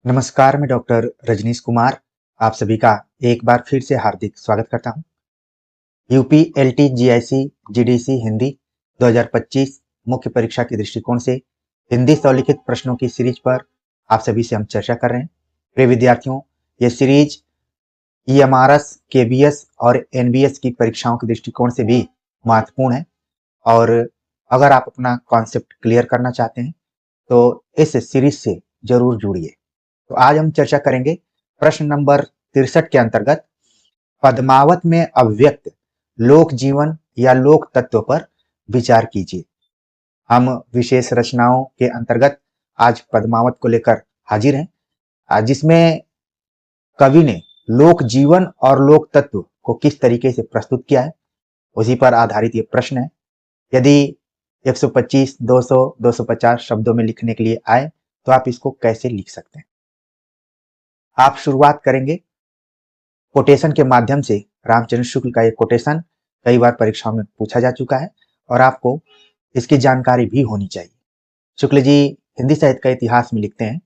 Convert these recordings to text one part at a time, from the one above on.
नमस्कार, मैं डॉक्टर रजनीश कुमार आप सभी का एक बार फिर से हार्दिक स्वागत करता हूं। UP LT GIC GDC Hindi 2025 मुख्य परीक्षा के दृष्टिकोण से हिंदी स्वलिखित प्रश्नों की सीरीज पर आप सभी से हम चर्चा कर रहे हैं। प्रिय विद्यार्थियों, ये सीरीज ईएमआरएस, केबीएस और एनबीएस की परीक्षाओं के दृष्टिकोण से भी महत्वपूर्ण है और अगर आप अपना कॉन्सेप्ट क्लियर करना चाहते हैं तो इस सीरीज से जरूर जुड़िए। तो आज हम चर्चा करेंगे प्रश्न नंबर 63 के अंतर्गत पद्मावत में अभिव्यक्त लोक जीवन या लोक तत्व पर विचार कीजिए। हम विशेष रचनाओं के अंतर्गत आज पद्मावत को लेकर हाजिर हैं, जिसमें कवि ने लोक जीवन और लोक तत्व को किस तरीके से प्रस्तुत किया है, उसी पर आधारित ये प्रश्न है। यदि 125, 200, 250 शब्दों में लिखने के लिए आए तो आप इसको कैसे लिख सकते हैं। आप शुरुआत करेंगे कोटेशन के माध्यम से। रामचंद्र शुक्ल का ये कोटेशन कई बार परीक्षाओं में पूछा जा चुका है और आपको इसकी जानकारी भी होनी चाहिए। शुक्ल जी हिंदी साहित्य का इतिहास में लिखते हैं,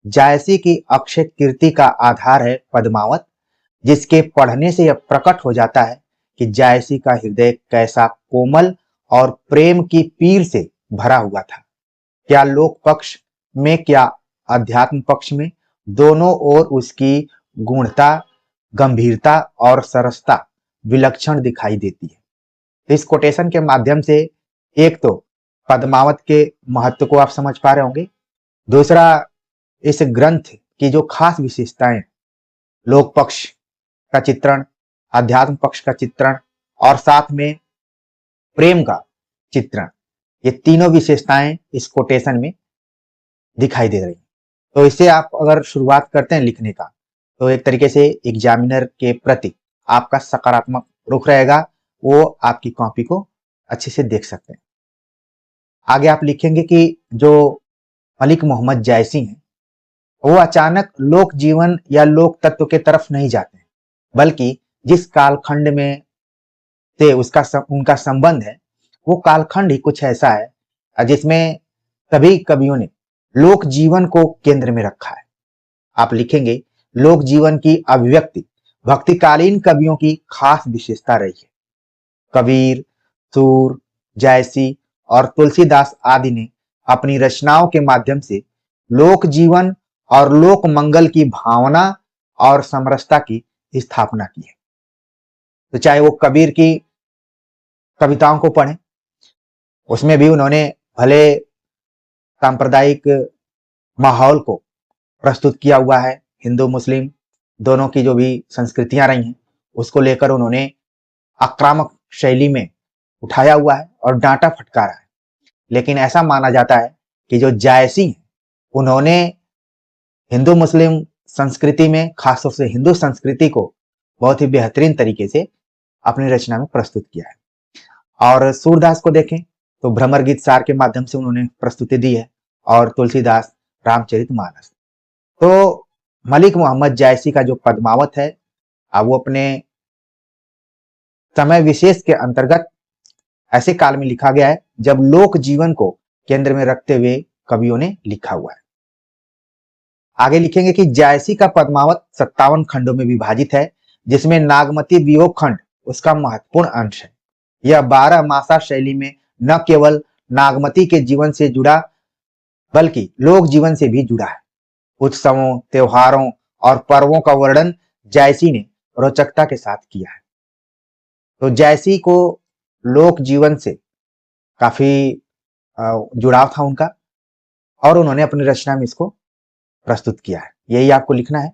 जायसी की अक्षय कीर्ति का आधार है पद्मावत, जिसके पढ़ने से यह प्रकट हो जाता है कि जायसी का हृदय कैसा कोमल और प्रेम की पीर से भरा हुआ था। क्या लोक पक्ष में क्या अध्यात्म पक्ष में, दोनों ओर उसकी गूढ़ता, गंभीरता और सरसता विलक्षण दिखाई देती है। इस कोटेशन के माध्यम से एक तो पद्मावत के महत्व को आप समझ पा रहे होंगे, दूसरा इस ग्रंथ की जो खास विशेषताएं, लोक पक्ष का चित्रण, अध्यात्म पक्ष का चित्रण और साथ में प्रेम का चित्रण, ये तीनों विशेषताएं इस कोटेशन में दिखाई दे रही। तो इससे आप अगर शुरुआत करते हैं लिखने का तो एक तरीके से एग्जामिनर के प्रति आपका सकारात्मक रुख रहेगा, वो आपकी कॉपी को अच्छे से देख सकते हैं। आगे आप लिखेंगे कि जो मलिक मोहम्मद जायसी हैं वो अचानक लोक जीवन या लोक तत्व के तरफ नहीं जाते हैं, बल्कि जिस कालखंड में से उनका संबंध है वो कालखंड ही कुछ ऐसा है जिसमें सभी कवियों ने लोक जीवन को केंद्र में रखा है। आप लिखेंगे लोक जीवन की अभिव्यक्ति भक्तिकालीन कवियों की खास विशेषता रही है। कबीर, सूर, जायसी और तुलसीदास आदि ने अपनी रचनाओं के माध्यम से लोक जीवन और लोक मंगल की भावना और समरसता की स्थापना की है। तो चाहे वो कबीर की कविताओं को पढ़ें, उसमें भी उन्होंने भले सांप्रदायिक माहौल को प्रस्तुत किया हुआ है, हिंदू मुस्लिम दोनों की जो भी संस्कृतियां रही हैं उसको लेकर उन्होंने आक्रामक शैली में उठाया हुआ है और डांटा फटकारा है। लेकिन ऐसा माना जाता है कि जो जायसी हैं उन्होंने हिंदू मुस्लिम संस्कृति में, खासतौर से हिंदू संस्कृति को बहुत ही बेहतरीन तरीके से अपनी रचना में प्रस्तुत किया है। और सूरदास को देखें तो भ्रमर गीत सार के माध्यम से उन्होंने प्रस्तुति दी है और तुलसीदास रामचरितमानस। तो मलिक मोहम्मद जायसी का जो पद्मावत है वो अपने समय विशेष के अंतर्गत ऐसे काल में लिखा गया है जब लोक जीवन को केंद्र में रखते हुए कवियों ने लिखा हुआ है। आगे लिखेंगे कि जायसी का पद्मावत 57 खंडों में विभाजित है, जिसमें नागमती वियोग खंड उसका महत्वपूर्ण अंश है। यह 12 मासा शैली में न केवल नागमती के जीवन से जुड़ा बल्कि लोक जीवन से भी जुड़ा है। उत्सवों, त्योहारों और पर्वों का वर्णन जायसी ने रोचकता के साथ किया है। तो जायसी को लोक जीवन से काफी जुड़ाव था उनका और उन्होंने अपनी रचना में इसको प्रस्तुत किया है। यही आपको लिखना है।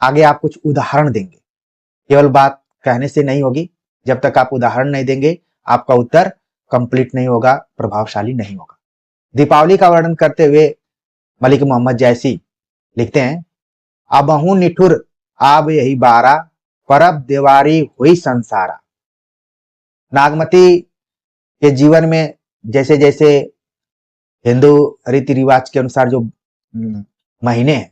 आगे आप कुछ उदाहरण देंगे, केवल बात कहने से नहीं होगी। जब तक आप उदाहरण नहीं देंगे आपका उत्तर कंप्लीट नहीं होगा, प्रभावशाली नहीं होगा। दीपावली का वर्णन करते हुए मलिक मोहम्मद जायसी लिखते हैं, अबहू निठुर आब यही बारा, परब देवारी हुई संसारा। नागमती के जीवन में जैसे जैसे हिंदू रीति रिवाज के अनुसार जो महीने हैं,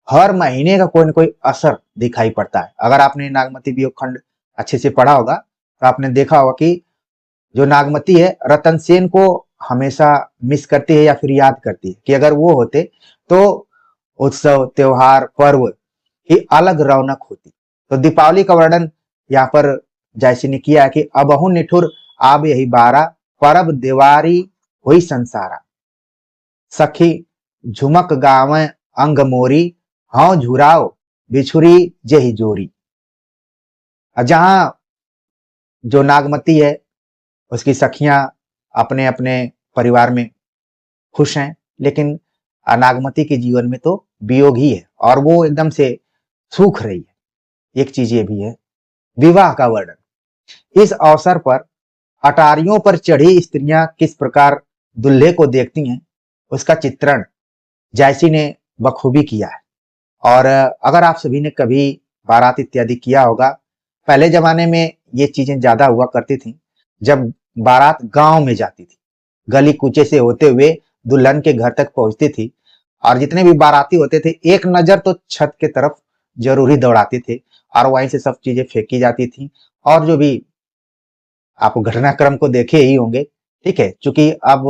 हर महीने का कोई ना कोई असर दिखाई पड़ता है। अगर आपने नागमती वियोग खंड अच्छे से पढ़ा होगा तो आपने देखा होगा कि जो नागमती है रतन सेन को हमेशा मिस करती है या फिर याद करती है कि अगर वो होते तो उत्सव, त्योहार, पर्व की अलग रौनक होती। तो दीपावली का वर्णन यहाँ पर जायसी ने किया है कि अबहु निठुर आब यही बारा, परब देवारी हुई संसारा, सखी झुमक गावे अंग मोरी, हौ झुराओ बिछुरी जेहि जोरी। जहां जो नागमती है उसकी सखियां अपने अपने परिवार में खुश हैं, लेकिन नागमती के जीवन में तो वियोग ही है और वो एकदम से सूख रही है। एक चीज ये भी है, विवाह का वर्णन। इस अवसर पर अटारियों पर चढ़ी स्त्रियां किस प्रकार दुल्हे को देखती हैं, उसका चित्रण जायसी ने बखूबी किया है। और अगर आप सभी ने कभी बारात इत्यादि किया होगा, पहले जमाने में ये चीजें ज्यादा हुआ करती थी। जब बारात गांव में जाती थी, गली कूचे से होते हुए दुल्हन के घर तक पहुंचती थी, और जितने भी बाराती होते थे एक नजर तो छत के तरफ जरूरी दौड़ाते थे और वहीं से सब चीजें फेंकी जाती थी। और जो भी आप घटनाक्रम को देखे ही होंगे, ठीक है, क्योंकि अब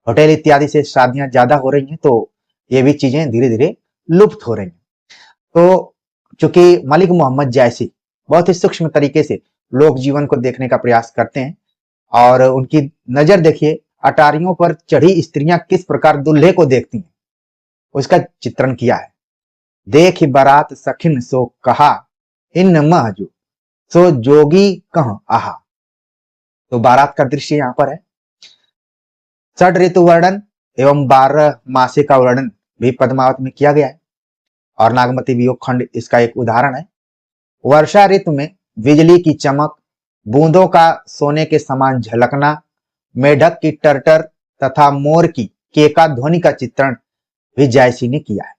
होटल इत्यादि से शादियां ज्यादा हो रही हैं तो ये भी चीजें धीरे धीरे लुप्त हो रही हैं। तो चूंकि मलिक मोहम्मद जायसी बहुत ही सूक्ष्म तरीके से लोक जीवन को देखने का प्रयास करते हैं और उनकी नजर देखिए, अटारियों पर चढ़ी स्त्रियां किस प्रकार दूल्हे को देखती हैं उसका चित्रण किया है। देख बारात सखिन सो कहा, इन महजू सो जोगी कह आहा। तो बारात का दृश्य यहाँ पर है। षड ऋतु वर्णन एवं 12 मासे का वर्णन भी पद्मावत में किया गया है और नागमती वियोग खंड इसका एक उदाहरण है। वर्षा ऋतु में बिजली की चमक, बूंदों का सोने के समान झलकना, मेढक की टरटर तथा मोर की केका ध्वनि का चित्रण भी जायसी ने किया है।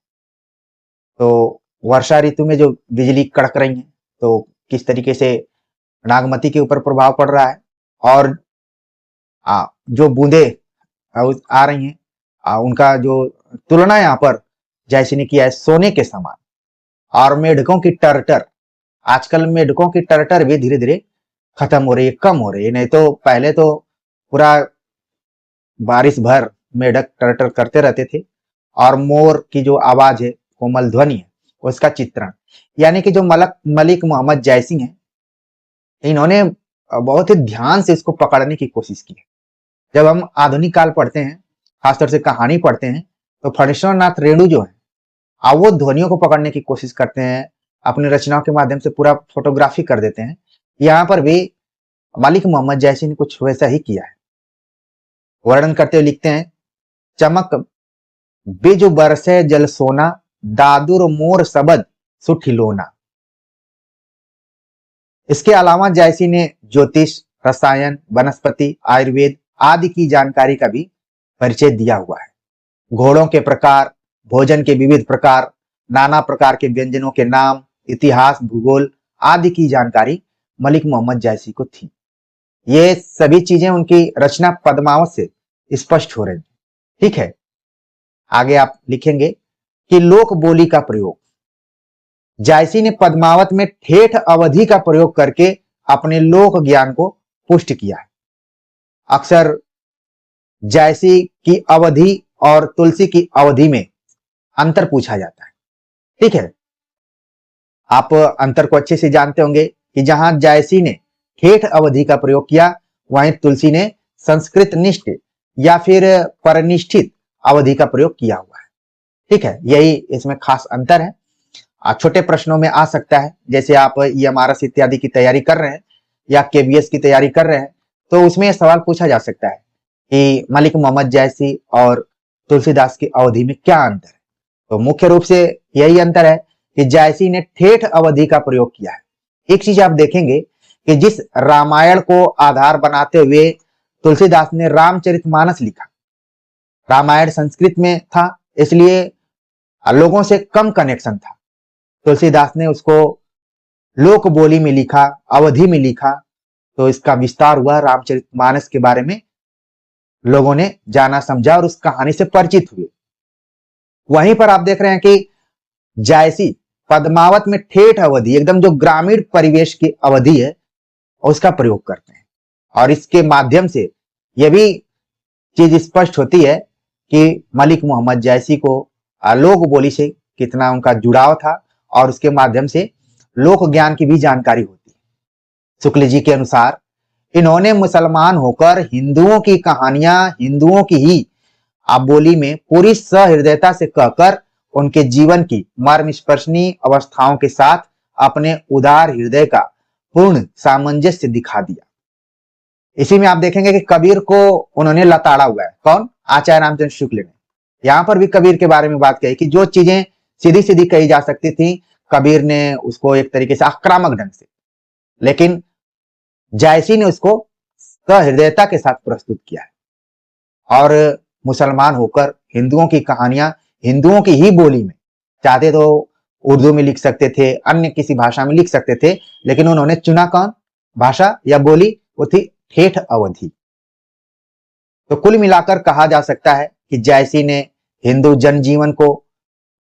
तो वर्षा ऋतु में जो बिजली कड़क रही है तो किस तरीके से नागमती के ऊपर प्रभाव पड़ रहा है, और जो बूंदे आ रही हैं उनका जो तुलना यहाँ पर जायसी ने किया है सोने के समान। और मेढकों की टरटर, आजकल मेढकों की टरटर भी धीरे धीरे खत्म हो रही है, कम हो रही है। नहीं तो पहले तो पूरा बारिश भर मेढक टरटर करते रहते थे। और मोर की जो आवाज है, कोमल ध्वनि है, उसका चित्रण, यानी कि जो मलिक मोहम्मद जायसी हैं, इन्होंने बहुत ही ध्यान से इसको पकड़ने की कोशिश की है। जब हम आधुनिक काल पढ़ते हैं, खासतौर से कहानी पढ़ते हैं, तो फणीश्वर नाथ रेणु जो है वो ध्वनियों को पकड़ने की कोशिश करते हैं, अपनी रचनाओं के माध्यम से पूरा फोटोग्राफी कर देते हैं। यहाँ पर भी मलिक मोहम्मद जायसी ने कुछ वैसा ही किया है। वर्णन करते हुए लिखते हैं, चमक बिज बरसे जल सोना, दादुर मोर सबद सुठिलोना। इसके अलावा जायसी ने ज्योतिष, रसायन, वनस्पति, आयुर्वेद आदि की जानकारी का भी परिचय दिया हुआ है। घोड़ों के प्रकार, भोजन के विविध प्रकार, नाना प्रकार के व्यंजनों के नाम, इतिहास, भूगोल आदि की जानकारी मलिक मोहम्मद जायसी को थी। ये सभी चीजें उनकी रचना पद्मावत से स्पष्ट हो रही। ठीक है, आगे आप लिखेंगे कि लोक बोली का प्रयोग। जायसी ने पद्मावत में ठेठ अवधि का प्रयोग करके अपने लोक ज्ञान को पुष्ट किया है। अक्सर जायसी की अवधि और तुलसी की अवधि में अंतर पूछा जाता है। ठीक है, आप अंतर को अच्छे से जानते होंगे कि जहां जायसी ने ठेठ अवधि का प्रयोग किया, वहीं तुलसी ने संस्कृत निष्ठ या फिर परनिष्ठित अवधि का प्रयोग किया हुआ है। ठीक है, यही इसमें खास अंतर है। छोटे प्रश्नों में आ सकता है, जैसे आप EMRS इत्यादि की तैयारी कर रहे हैं या KBS की तैयारी कर रहे हैं, तो उसमें यह सवाल पूछा जा सकता है कि मलिक मोहम्मद जायसी और तुलसीदास की अवधि में क्या अंतर है। तो मुख्य रूप से यही अंतर है कि जायसी ने ठेठ अवधि का प्रयोग किया है। एक चीज आप देखेंगे कि जिस रामायण को आधार बनाते हुए तुलसीदास ने रामचरितमानस लिखा, रामायण संस्कृत में था, इसलिए लोगों से कम कनेक्शन था। तुलसीदास ने उसको लोक बोली में लिखा, अवधि में लिखा, तो इसका विस्तार हुआ। रामचरितमानस के बारे में लोगों ने जाना समझा और उस कहानी से परिचित हुए। वहीं पर आप देख रहे हैं कि जायसी पद्मावत में ठेठ अवधि, एकदम जो ग्रामीण परिवेश की अवधि है, उसका प्रयोग करते हैं। और इसके माध्यम से यह भी चीज स्पष्ट होती है कि मलिक मोहम्मद जायसी को लोक बोली से कितना उनका जुड़ाव था और उसके माध्यम से लोक ज्ञान की भी जानकारी होती है। शुक्ल जी के अनुसार इन्होंने मुसलमान होकर हिंदुओं की कहानियां हिंदुओं की ही बोली में पूरी सहृदयता से कहकर उनके जीवन की मर्मस्पर्शी अवस्थाओं के साथ अपने उदार हृदय का पूर्ण सामंजस्य दिखा दिया। इसी में आप देखेंगे कि कबीर को उन्होंने लताड़ा हुआ है। कौन? आचार्य रामचंद्र शुक्ल ने। यहां पर भी कबीर के बारे में बात कही कि जो चीजें सीधी सीधी कही जा सकती थी, कबीर ने उसको एक तरीके से आक्रामक ढंग से, लेकिन जायसी ने उसको सहृदयता के साथ प्रस्तुत किया है। और मुसलमान होकर हिंदुओं की कहानियां हिंदुओं की ही बोली में, चाहते तो उर्दू में लिख सकते थे, अन्य किसी भाषा में लिख सकते थे, लेकिन उन्होंने चुना कौन भाषा या बोली? वो थी ठेठ अवधी। तो कुल मिलाकर कहा जा सकता है कि जायसी ने हिंदू जनजीवन को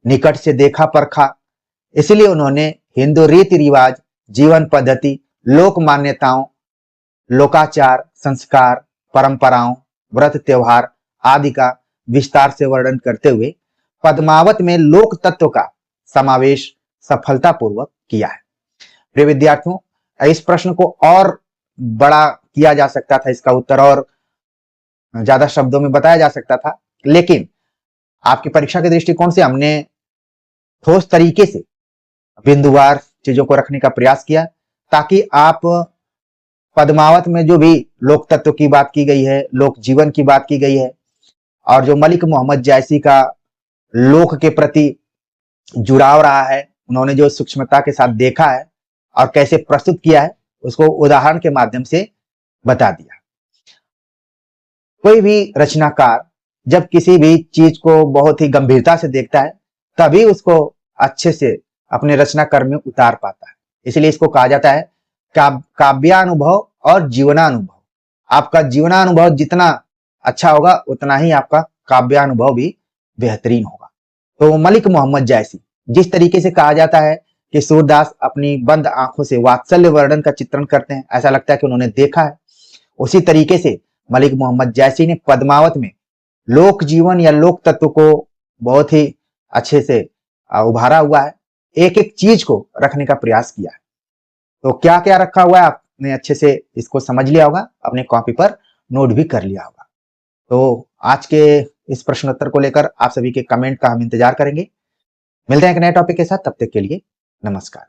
निकट से देखा परखा, इसलिए उन्होंने हिंदू रीति रिवाज, जीवन पद्धति, लोक मान्यताओं, लोकाचार, संस्कार, परंपराओं, व्रत त्योहार आदि का विस्तार से वर्णन करते हुए पद्मावत में लोक तत्व का समावेश सफलतापूर्वक किया है। प्रिय विद्यार्थियों, इस प्रश्न को और बड़ा किया जा सकता था, इसका उत्तर और ज्यादा शब्दों में बताया जा सकता था, लेकिन आपकी परीक्षा के दृष्टिकोण से हमने ठोस तरीके से बिंदुवार चीजों को रखने का प्रयास किया, ताकि आप पद्मावत में जो भी लोक तत्व की बात की गई है, लोक जीवन की बात की गई है, और जो मलिक मोहम्मद जायसी का लोक के प्रति जुड़ाव रहा है, उन्होंने जो सूक्ष्मता के साथ देखा है और कैसे प्रस्तुत किया है, उसको उदाहरण के माध्यम से बता दिया। कोई भी रचनाकार जब किसी भी चीज को बहुत ही गंभीरता से देखता है, तभी उसको अच्छे से अपने रचना कर्म में उतार पाता है। इसलिए इसको कहा जाता है काव्यानुभव और जीवनानुभव। आपका जीवनानुभव जितना अच्छा होगा, उतना ही आपका काव्यानुभव भी बेहतरीन होगा। तो मलिक मोहम्मद जायसी, जिस तरीके से कहा जाता है कि सूरदास अपनी बंद आंखों से वात्सल्य वर्णन का चित्रण करते हैं, ऐसा लगता है कि उन्होंने देखा है, उसी तरीके से मलिक मोहम्मद जायसी ने पद्मावत में लोक जीवन या लोक तत्व को बहुत ही अच्छे से उभारा हुआ है, एक एक चीज को रखने का प्रयास किया है। तो क्या क्या रखा हुआ है आपने अच्छे से इसको समझ लिया होगा, अपने कॉपी पर नोट भी कर लिया होगा। तो आज के इस प्रश्नोत्तर को लेकर आप सभी के कमेंट का हम इंतजार करेंगे। मिलते हैं एक नए टॉपिक के साथ, तब तक के लिए नमस्कार।